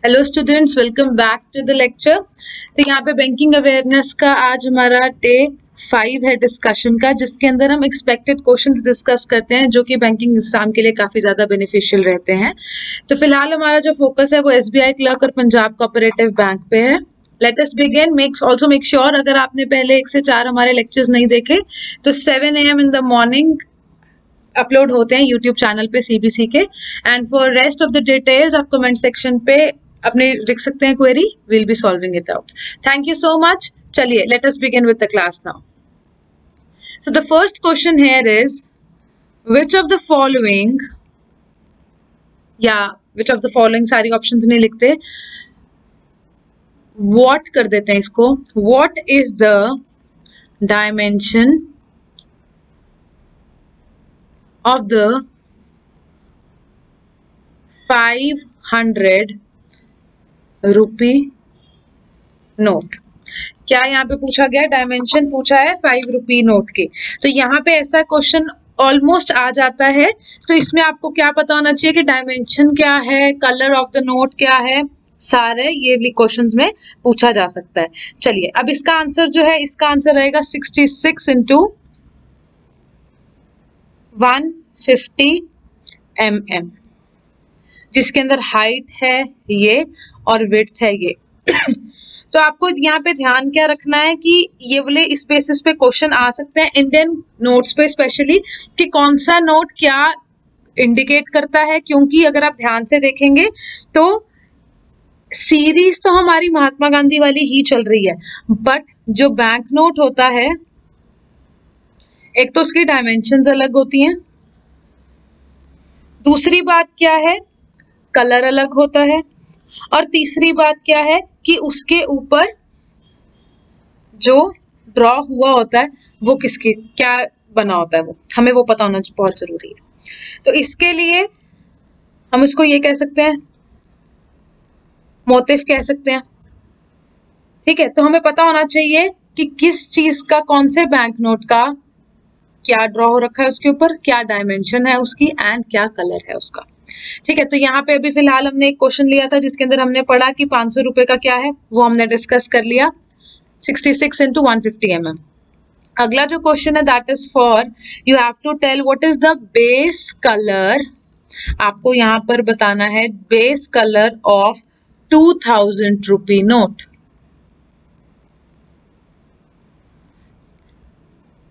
Hello students, welcome back to the lecture. तो यहाँ पे बैंकिंग अवेयरनेस का आज हमारा डे 5 है डिस्कशन का, जिसके अंदर हम एक्सपेक्टेड क्वेश्चंस डिस्कस करते हैं जो कि बैंकिंग एग्जाम के लिए काफी ज्यादा बेनिफिशियल रहते हैं। तो फिलहाल हमारा जो फोकस है वो एसबीआई क्लर्क और पंजाब कोऑपरेटिव बैंक पे है। Late us begin. Make sure अगर आपने पहले 1 से 4 हमारे लेक्चर्स नहीं देखे तो 7 AM in the morning upload होते हैं यूट्यूब चैनल पे सीबीसी के। And for rest of the details आप कमेंट सेक्शन पे अपने लिख सकते हैं query, will be solving it out. Thank you so much. चलिए let us begin with the class now. So the first question here is which of the following, या which of the following सारी options नहीं लिखते, what कर देते हैं इसको। What is the dimension of the 500 rupee note. क्या यहाँ पे पूछा गया? डायमेंशन पूछा है 5 रुपी नोट के। तो यहाँ पे ऐसा क्वेश्चन ऑलमोस्ट आ जाता है। तो इसमें आपको क्या पता होना चाहिए कि डायमेंशन क्या है, कलर ऑफ द नोट क्या है, सारे ये भी क्वेश्चंस में पूछा जा सकता है। चलिए अब इसका आंसर जो है, इसका आंसर रहेगा 66 into 150 mm, जिसके अंदर हाइट है ये और विड्थ है ये। तो आपको यहाँ पे ध्यान क्या रखना है कि ये वाले इस बेसिस पे क्वेश्चन आ सकते हैं इंडियन नोट्स पे स्पेशली, कि कौन सा नोट क्या इंडिकेट करता है। क्योंकि अगर आप ध्यान से देखेंगे तो सीरीज तो हमारी महात्मा गांधी वाली ही चल रही है, बट जो बैंक नोट होता है एक तो उसकी डायमेंशंस अलग होती हैं, दूसरी बात क्या है कलर अलग होता है, और तीसरी बात क्या है कि उसके ऊपर जो ड्रॉ हुआ होता है वो किसकी क्या बना होता है, वो हमें वो पता होना बहुत जरूरी है। तो इसके लिए हम इसको ये कह सकते हैं, मोटिव कह सकते हैं। ठीक है, तो हमें पता होना चाहिए कि किस चीज का, कौन से बैंक नोट का क्या ड्रॉ हो रखा है उसके ऊपर, क्या डायमेंशन है उसकी, एंड क्या कलर है उसका। ठीक है, तो यहाँ पे अभी फिलहाल हमने एक क्वेश्चन लिया था जिसके अंदर हमने पढ़ा कि 500 रुपए का क्या है, वो हमने डिस्कस कर लिया 66 into 150 mm। अगला जो क्वेश्चन है that is for you have to tell what is the base colour. आपको यहाँ पर बताना है base colour of 2000 rupee note.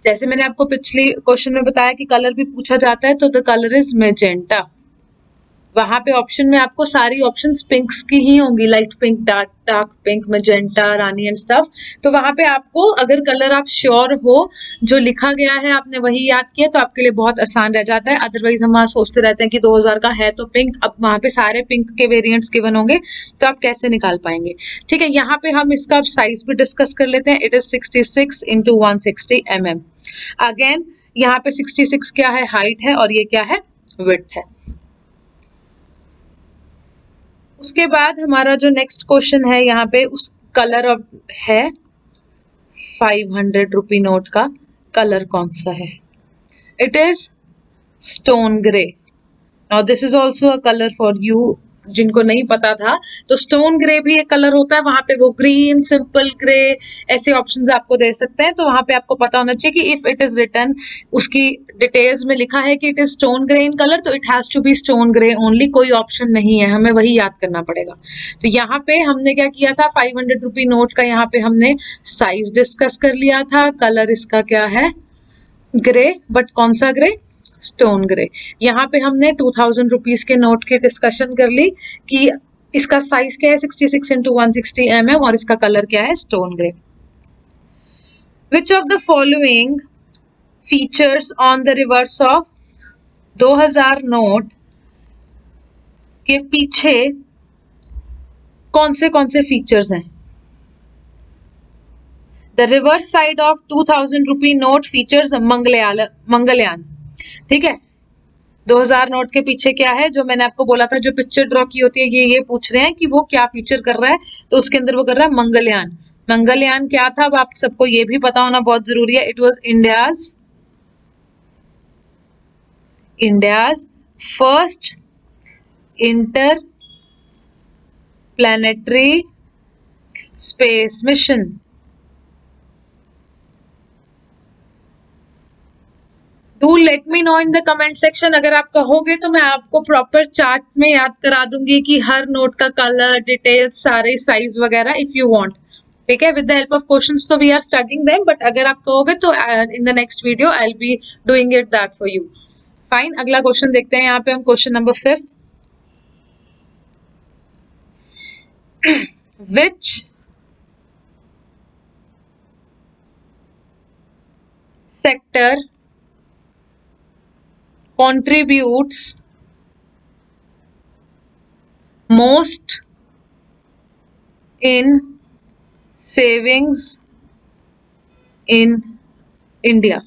जैसे मैंने आपको पिछले क्वेश्चन में बताया कि कलर भी पूछा जाता है, तो द कलर इज मैजेंटा। वहां पे ऑप्शन में आपको सारी ऑप्शंस पिंक्स की ही होंगी, light pink, dark pink, magenta, Rani and stuff. तो वहां पे आपको अगर कलर आप श्योर हो, जो लिखा गया है आपने वही याद किया, तो आपके लिए बहुत आसान रह जाता है। अदरवाइज हम वहां सोचते रहते हैं कि 2000 का है तो पिंक, अब वहां पे सारे पिंक के वेरिएंट्स गिवन होंगे तो आप कैसे निकाल पाएंगे। ठीक है, यहाँ पे हम इसका साइज भी डिस्कस कर लेते हैं। It is 66 into 160 mm। Again यहाँ पे 66 क्या है, हाइट है, और ये क्या है, विड्थ है। उसके बाद हमारा जो नेक्स्ट क्वेश्चन है, यहाँ पे उस कलर ऑफ है 500 रुपी नोट का कलर कौन सा है। It is stone grey. Now this is also a colour for you जिनको नहीं पता था। तो स्टोन ग्रे भी एक कलर होता है, वहां पे वो ग्रीन, सिंपल ग्रे, ऐसे ऑप्शंस आपको दे सकते हैं। तो वहां पे आपको पता होना चाहिए कि इफ इट इज रिटन, उसकी डिटेल्स में लिखा है कि it is stone grey in colour, तो it has to be stone grey only, कोई ऑप्शन नहीं है, हमें वही याद करना पड़ेगा। तो यहाँ पे हमने क्या किया था, 500 रुपी नोट का यहाँ पे हमने साइज डिस्कस कर लिया था। कलर इसका क्या है, ग्रे, बट कौन सा ग्रे, स्टोन ग्रे। यहाँ पे हमने 2000 रुपीज के नोट की डिस्कशन कर ली कि इसका साइज क्या है, 66 into 160 mm, और इसका कलर क्या है, stone grey. Which of the following features on the reverse of 2000 note के पीछे कौन से फीचर्स हैं। The reverse side of 2000 rupee note features Mangalyaan. ठीक है, 2000 नोट के पीछे क्या है, जो मैंने आपको बोला था, जो पिक्चर ड्रॉ की होती है, ये पूछ रहे हैं कि वो क्या फीचर कर रहा है। तो उसके अंदर वो कर रहा है मंगलयान। मंगलयान क्या था, अब आप सबको ये भी पता होना बहुत जरूरी है। It was India's first planetary space mission. Do let me know in the comment section. अगर आप कहोगे तो मैं आपको प्रॉपर चार्ट में याद करा दूंगी कि हर नोट का कलर, डिटेल्स, सारे साइज वगैरह, इफ यू वांट। ठीक है, with the help of questions तो we are starting them, but अगर आप कहोगे तो in the next video I will be doing it that for you. Fine, अगला क्वेश्चन देखते हैं। यहाँ पे हम question number 5, which sector contributes most in savings in India?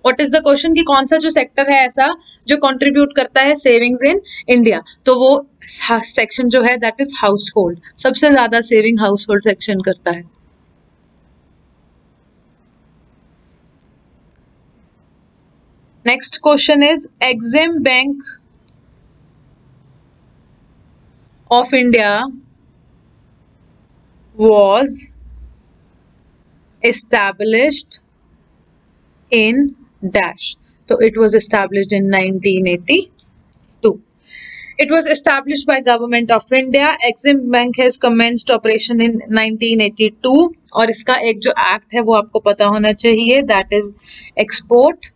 What is the question कि कौन सा जो सेक्टर है ऐसा जो कंट्रीब्यूट करता है सेविंग्स इन इंडिया? तो वो सेक्शन जो है दैट इज हाउस होल्ड। सबसे ज्यादा सेविंग हाउस होल्ड सेक्शन करता है। Next question is Exim Bank of India was established in dash. So it was established in 1982. It was established by Government of India. Exim Bank has commenced operation in 1982 और इसका एक जो act है वो आपको पता होना चाहिए, that is Export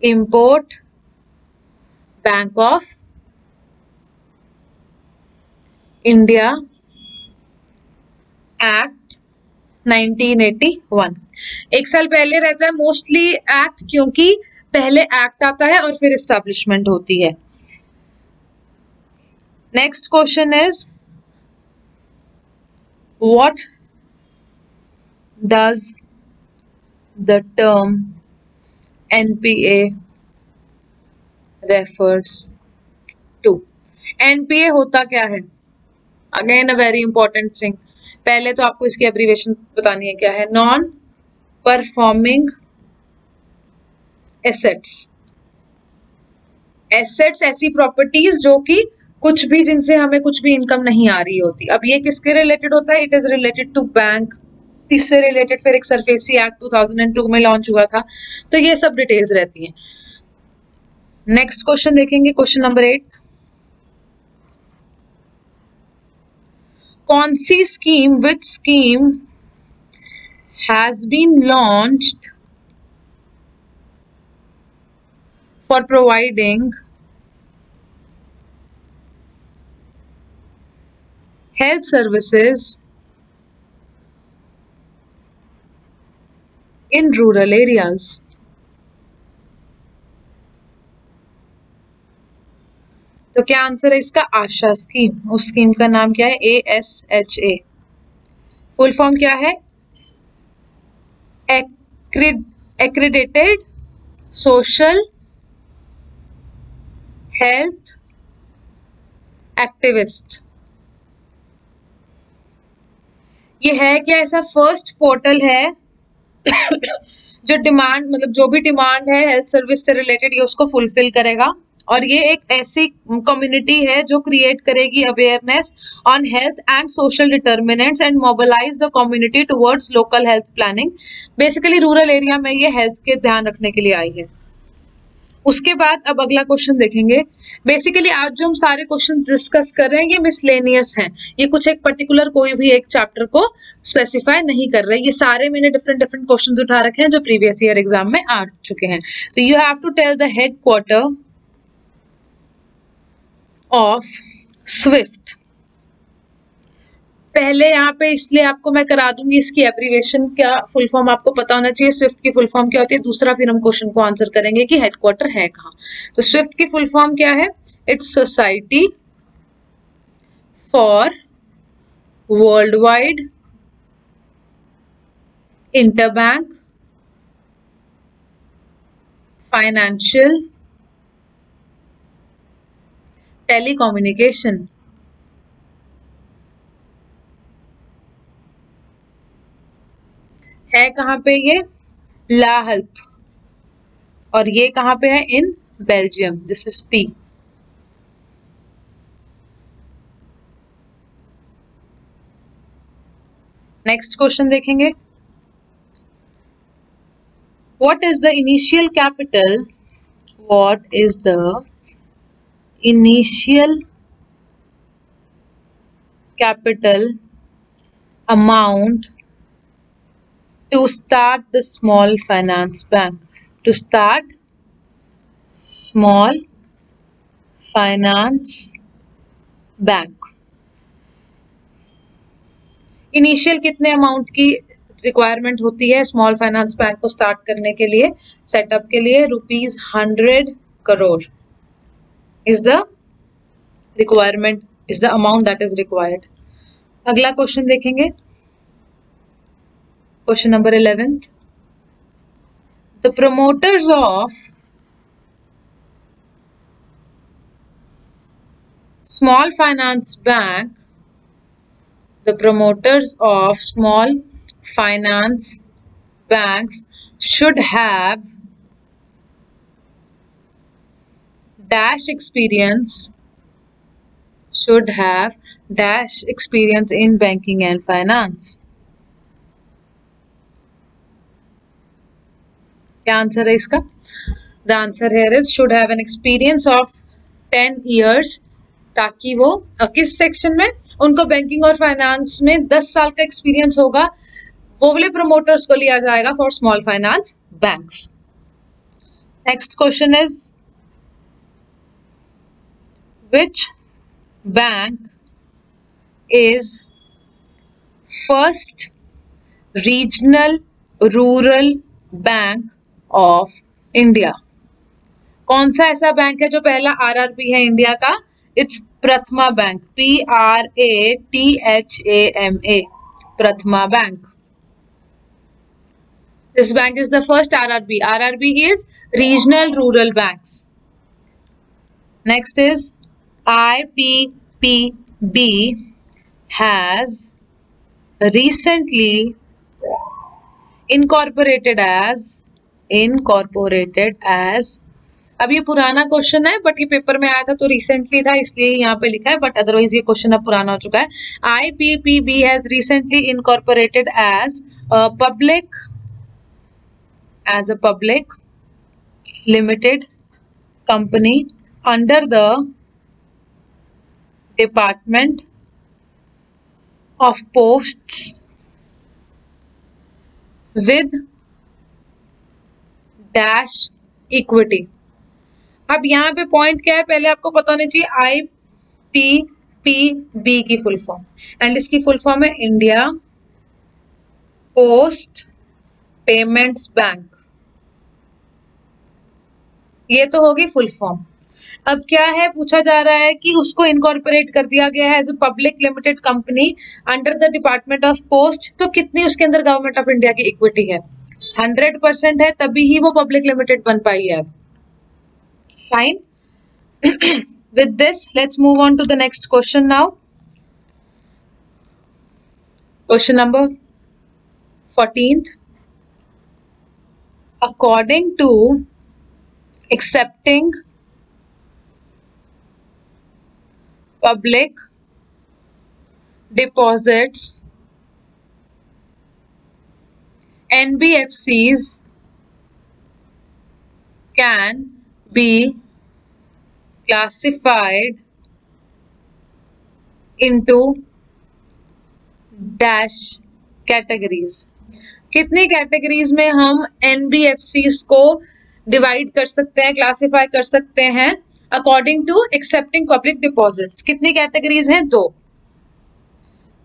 Import Bank of India Act 1981। एक साल पहले रहता है मोस्टली एक्ट, क्योंकि पहले एक्ट आता है और फिर एस्टैब्लिशमेंट होती है। Next question is what does the term NPA refers to? NPA होता क्या है? Again a very important thing. पहले तो आपको इसकी एब्रीवेशन बतानी है क्या है। Non performing assets. एसेट्स ऐसी प्रॉपर्टीज जो कि कुछ भी, जिनसे हमें कुछ भी इनकम नहीं आ रही होती। अब ये किसके रिलेटेड होता है? It is related to bank. इससे रिलेटेड फिर एक सरफेसी एक्ट 2002 में लॉन्च हुआ था, तो ये सब डिटेल्स रहती हैं। नेक्स्ट क्वेश्चन देखेंगे, क्वेश्चन नंबर 8। कौन सी scheme, which scheme has been launched for providing health services in rural areas? तो क्या आंसर है इसका? आशा स्कीम। उस स्कीम का नाम क्या है? ASHA। फुल फॉर्म क्या है? Accredited social health activist. ये है क्या? ऐसा फर्स्ट पोर्टल है जो डिमांड, मतलब जो भी डिमांड है हेल्थ सर्विस से रिलेटेड, ये उसको फुलफिल करेगा। और ये एक ऐसी कम्युनिटी है जो क्रिएट करेगी awareness on health and social determinants and mobilise the community towards local health planning. Basically rural area में ये हेल्थ के ध्यान रखने के लिए आई है। उसके बाद अब अगला क्वेश्चन देखेंगे। बेसिकली आज जो हम सारे क्वेश्चन डिस्कस कर रहे हैं ये मिसलेनियस हैं। ये कुछ एक पर्टिकुलर कोई भी एक चैप्टर को स्पेसिफाई नहीं कर रहे। ये सारे मैंने डिफरेंट डिफरेंट क्वेश्चंस उठा रखे हैं जो प्रीवियस ईयर एग्जाम में आ चुके हैं। तो you have to tell the headquarter of SWIFT. पहले यहाँ पे इसलिए आपको मैं करा दूंगी, इसकी एब्रीवेशन क्या फुल फॉर्म आपको पता होना चाहिए। स्विफ्ट की फुल फॉर्म क्या होती है, दूसरा फिर हम क्वेश्चन को आंसर करेंगे कि हेडक्वार्टर है कहाँ। तो स्विफ्ट की फुल फॉर्म क्या है? It's society for world wide interbank financial telecommunication. है कहाँ पे ये? La Hulpe. और ये कहाँ पे है? In Belgium. This is P. Next question देखेंगे, what is the initial capital, what is the initial capital amount to start the small finance bank, to start small finance bank. Initial कितने amount की requirement होती है small finance bank को start करने के लिए, setup के लिए? ₹100 crore is the requirement, is the amount that is required. अगला क्वेश्चन देखेंगे, question number 11th. The promoters of small finance bank, the promoters of small finance banks should have dash experience, should have dash experience in banking and finance. क्या answer है इसका? The answer here is should have an experience of 10 years, ताकि वो किस section में, उनको banking और finance में 10 साल का एक्सपीरियंस होगा, वो वाले प्रमोटर्स को लिया जाएगा for small finance banks. Next question is, which bank is first regional rural bank of India? कौन सा ऐसा बैंक है जो पहला आरआरबी है इंडिया का? It's Prathama bank, PRATHAMA, Prathama bank. This bank is the first RRB. RRB is regional rural banks. Next is, IPPB has recently incorporated as, अब ये पुराना क्वेश्चन है बट ये पेपर में आया था तो रिसेंटली था इसलिए यहाँ पे लिखा है, बट अदरवाइज ये क्वेश्चन अब पुराना हो चुका है. IPPB has recently incorporated as a public limited company under the Department of Posts with dash equity. अब यहाँ पे पॉइंट क्या है, पहले आपको पता होना चाहिए IPPB की फुल फॉर्म, एंड इसकी फुल फॉर्म है इंडिया पोस्ट पेमेंट्स बैंक. ये तो होगी फुल फॉर्म. अब क्या है, पूछा जा रहा है कि उसको इनकॉर्पोरेट कर दिया गया है as a public limited company under the department of post, तो कितनी उसके अंदर गवर्नमेंट ऑफ इंडिया की इक्विटी है? 100% है, तभी ही वो पब्लिक लिमिटेड बन पाई है. Fine. With this let's move on to the next question now. Question number 14th. According to accepting public deposits, NBFCs can be classified into dash categories. कितनी categories में हम NBFCs को डिवाइड कर सकते हैं, क्लासिफाई कर सकते हैं according to accepting public deposits? कितनी कैटेगरीज हैं? 2.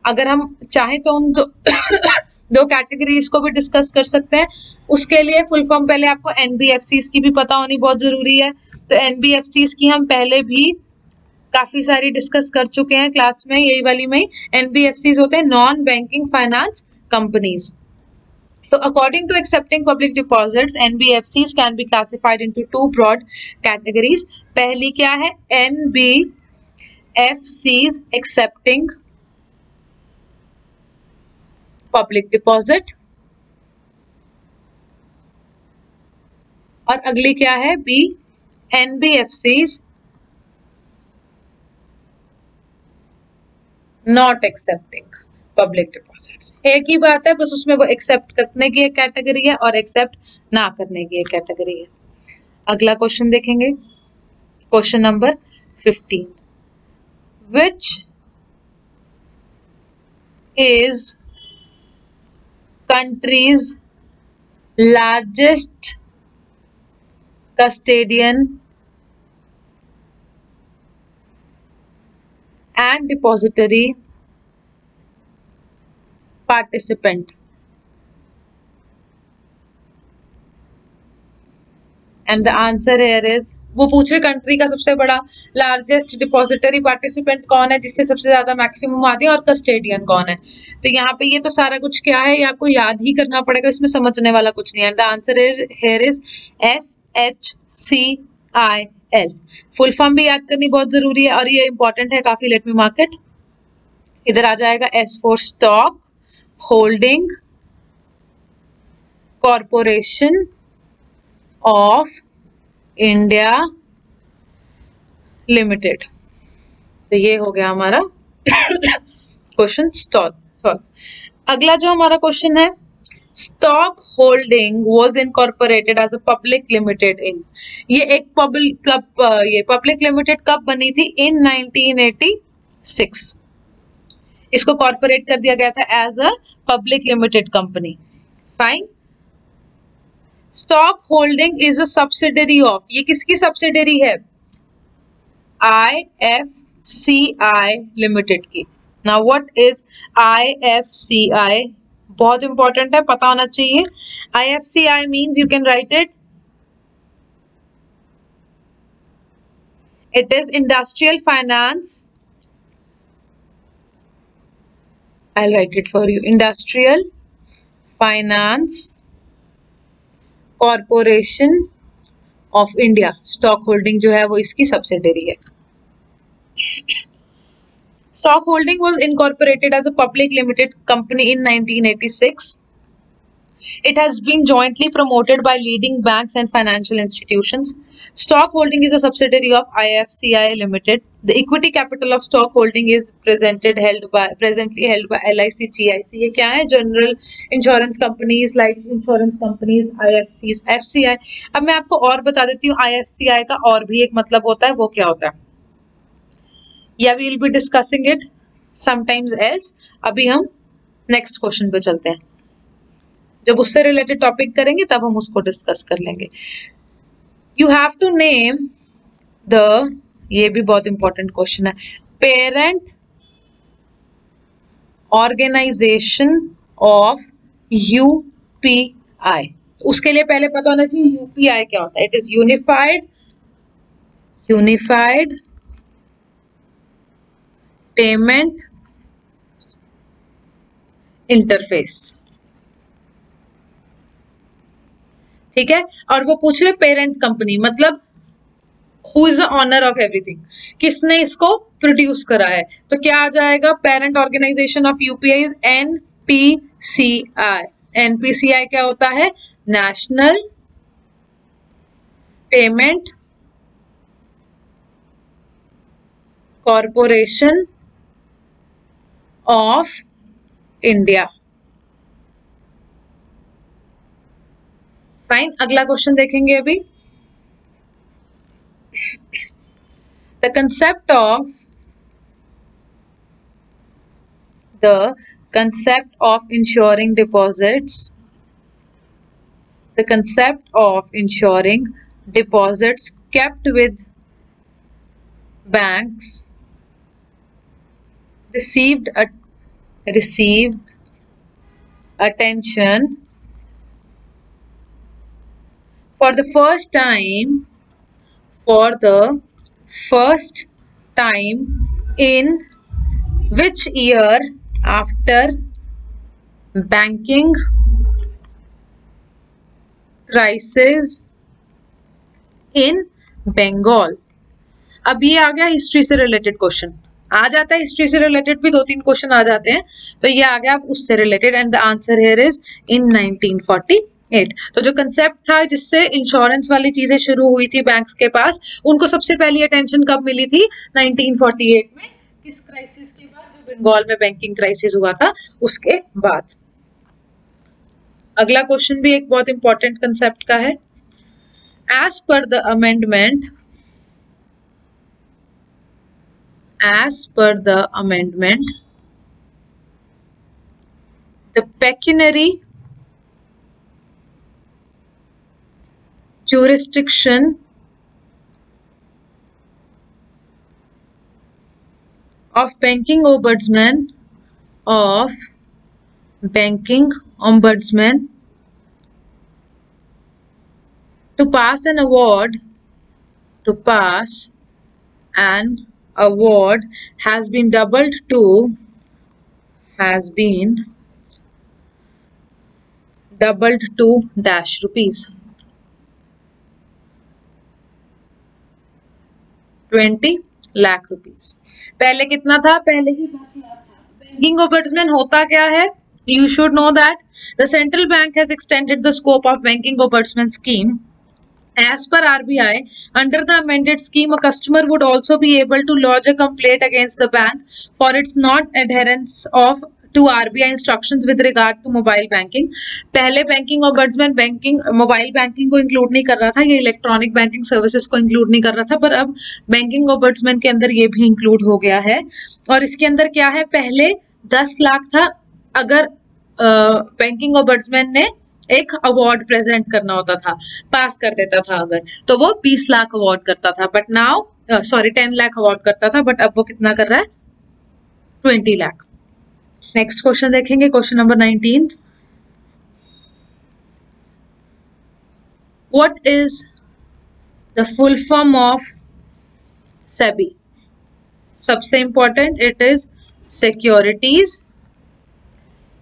अगर हम चाहें तो उन दो कैटेगरीज को भी डिस्कस कर सकते हैं. उसके लिए फुल फॉर्म पहले आपको NBFCs की भी पता होनी बहुत जरूरी है. तो NBFCs की हम पहले भी काफी सारी डिस्कस कर चुके हैं क्लास में, यही वाली में. NBFCs होते हैं non banking finance companies. So according to accepting public deposits, NBFCs can be classified into 2 broad categories. पहली क्या है? NBFCs accepting public deposit, और अगली क्या है? B, NBFCs not accepting public deposits. एक ही बात है, बस उसमें वो एक्सेप्ट करने की एक कैटेगरी है और एक्सेप्ट ना करने की एक कैटेगरी है। अगला क्वेश्चन देखेंगे, question number 15, which is countries largest custodian and depository participant, and the answer here is, वो पूछ रहे कंट्री का सबसे बड़ा लार्जेस्ट डिपॉजिटरी पार्टिसिपेंट कौन है, जिससे सबसे ज्यादा मैक्सिमम आती है, और कस्टेडियन कौन है। तो यहाँ पे ये तो सारा कुछ क्या है, ये आपको याद ही करना पड़ेगा, इसमें समझने वाला कुछ नहीं है। The answer is here is SHCIL। Full form भी याद करनी बहुत जरूरी है और ये इंपॉर्टेंट है काफी। Let me mark it. इधर आ जाएगा S for stock holding corporation of India limited. तो ये हो गया हमारा क्वेश्चन स्टॉक। अगला जो हमारा क्वेश्चन है, stock holding was incorporated as a public limited in, ये एक पब्लिक लिमिटेड कब बनी थी? इन 1986। इसको कॉर्पोरेट कर दिया गया था as a public limited company. Fine. Stock holding is a subsidiary of, ये किसकी सब्सिडरी है? IFCI लिमिटेड की। Now what is IFCI? बहुत इंपॉर्टेंट है, पता होना चाहिए। IFCI means, you can write it, it is industrial finance, I'll write it for you, Industrial Finance Corporation of India। Stock holding जो है वो इसकी सब्सिडरी है। Stock holding was incorporated as a public limited company in 1986. It has been jointly promoted by leading banks and financial institutions. Stock holding is a subsidiary of IFCI Limited. The equity capital of stock holding is presently held by LIC GIC. ये क्या है? General Insurance Companies, Life Insurance Companies, IFCs, FCI। अब मैं आपको और बता देती हूँ, IFCI का और भी एक मतलब होता है, वो क्या होता है? या we will be discussing it sometimes else। अभी हम नेक्स्ट क्वेश्चन पे चलते हैं, जब उससे रिलेटेड टॉपिक करेंगे तब हम उसको डिस्कस कर लेंगे। You have to name the, ये भी बहुत इंपॉर्टेंट क्वेश्चन है, पेरेंट ऑर्गेनाइजेशन ऑफ UPI। उसके लिए पहले पता होना चाहिए UPI क्या होता है। It is unified payment interface. ठीक है। और वो पूछ रहे पेरेंट कंपनी, मतलब who is the owner of everything, किसने इसको प्रोड्यूस करा है। तो क्या आ जाएगा? Parent organisation of UPI is NPCI। NPCI क्या होता है? National payment corporation of India. Fine. अगला क्वेश्चन देखेंगे अभी। The concept of ensuring deposits, the concept of ensuring deposits kept with banks received attention for the first time in which year after banking crisis in Bengal। अब ये आ गया history से related question, आ जाता है history से related भी 2-3 question आ जाते हैं, तो ये आ गया अब उससे related. And the answer here is in 1948। तो जो कंसेप्ट था जिससे इंश्योरेंस वाली चीजें शुरू हुई थी बैंक्स के पास, उनको सबसे पहली अटेंशन कब मिली थी? 1948 में। किस क्राइसिस के बाद? जो बंगाल में बैंकिंग क्राइसिस हुआ था उसके बाद। अगला क्वेश्चन भी एक बहुत इंपॉर्टेंट कंसेप्ट का है। As per the amendment, the pecuniary jurisdiction of banking ombudsman to pass an award has been doubled to dash rupees, 20 lakh rupees. पहले कितना था? पहले ही 10 लाख था। बैंकिंग ओम्बड्समैन होता क्या है? You should know that the central bank has extended the scope of banking ombudsman scheme. As per RBI, under the amended scheme, a customer would also be able to lodge a complaint against the bank for its non-adherence to RBI instructions with regard to mobile banking. पहले banking ombudsman mobile banking को include नहीं कर रहा था, ये electronic banking services को include नहीं कर रहा था, पर अब बैंकिंग ombudsman के अंदर ये भी इंक्लूड हो गया है। और इसके अंदर क्या है? पहले 10 लाख था, अगर बैंकिंग ombudsman ने एक अवार्ड प्रेजेंट करना होता था, पास कर देता था अगर, तो वो 20 लाख अवार्ड करता था, बट नाउ 10 लाख अवार्ड करता था, बट अब वो कितना कर रहा है? 20 लाख। नेक्स्ट क्वेश्चन देखेंगे, question number 19। What is the full form of SEBI? सबसे important, it is securities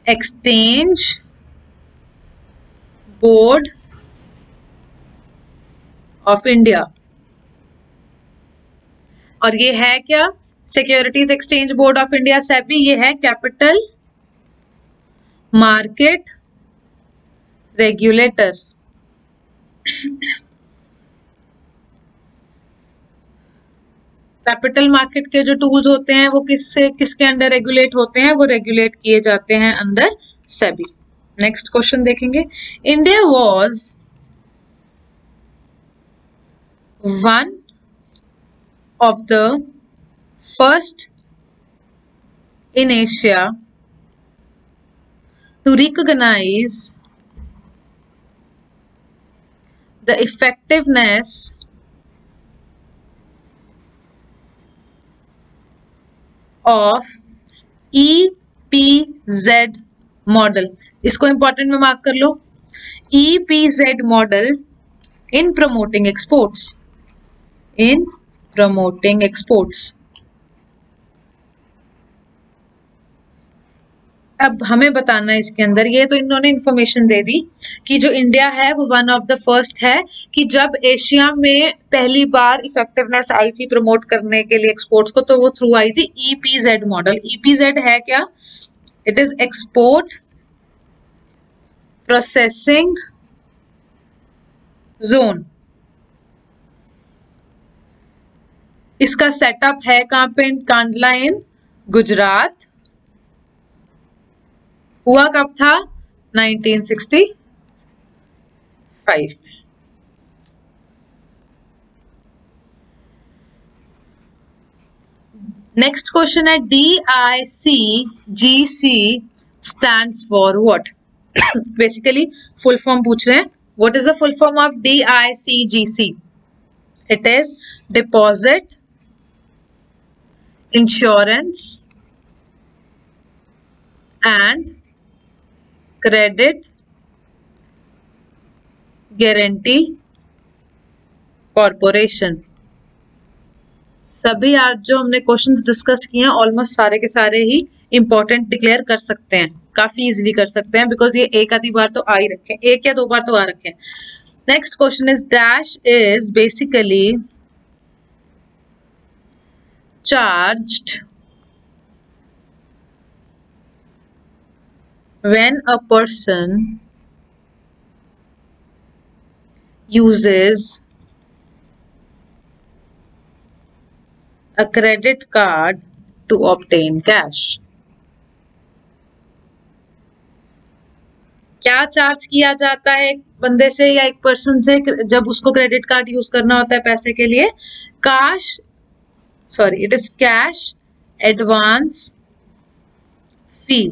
exchange board of India. और ये है क्या? Securities exchange board of India, SEBI, ये है capital market regulator. Capital market के जो टूल्स होते हैं वो किसके अंडर रेगुलेट होते हैं? वो रेगुलेट किए जाते हैं अंडर सेबी। नेक्स्ट क्वेश्चन देखेंगे। India was one of the first in Asia to recognize the effectiveness of EPZ model। इसको इंपॉर्टेंट में मार्क कर लो। EPZ model in promoting exports। अब हमें बताना है इसके अंदर, ये तो इन्होंने इंफॉर्मेशन दे दी कि जो इंडिया है वो वन ऑफ द फर्स्ट है कि जब एशिया में पहली बार इफेक्टिवनेस आई थी प्रमोट करने के लिए एक्सपोर्ट्स को, तो वो थ्रू आई थी ईपीजेड मॉडल। ईपीजेड है क्या? It is export processing zone. इसका सेटअप है कहां पे? कांडला इन गुजरात। हुआ कब था? 1965। नेक्स्ट क्वेश्चन है DICGC stands for what? Basically full form पूछ रहे हैं। What is the full form of DICGC? It is deposit insurance and credit guarantee corporation. सभी आज जो हमने क्वेश्चंस डिस्कस किए हैं ऑलमोस्ट सारे के सारे ही इंपॉर्टेंट डिक्लेयर कर सकते हैं, काफी इजीली कर सकते हैं, बिकॉज ये एक आधी बार तो आ ही रखे हैं, एक या दो बार तो आ रखे हैं। Next question is dash is basically charged when a person uses a credit card to obtain cash. क्या चार्ज किया जाता है एक बंदे से या एक पर्सन से जब उसको क्रेडिट कार्ड यूज करना होता है पैसे के लिए? इट इज कैश एडवांस फी।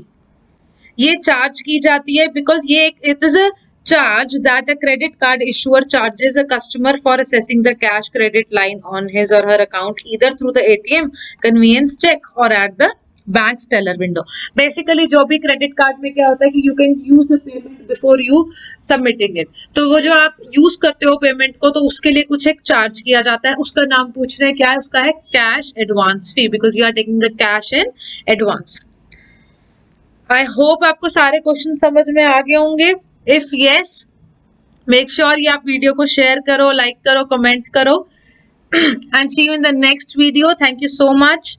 ये चार्ज की जाती है बिकॉज ये it is a charge that a credit card issuer charges a customer for accessing the cash credit line on his or her account either through the ATM, convenience check or at the bank's teller window. Basically जो भी credit card में क्या होता है कि you can use the payment before you submitting it. तो वो जो आप यूज करते हो पेमेंट को तो उसके लिए कुछ एक चार्ज किया जाता है, उसका नाम पूछ रहे हैं क्या है, उसका है cash advance fee because you are taking the cash in advance. I hope आपको सारे क्वेश्चन समझ में आ गए होंगे। If yes, make sure ये आप वीडियो को शेयर करो, लाइक करो, कमेंट करो and see you in the next video. Thank you so much.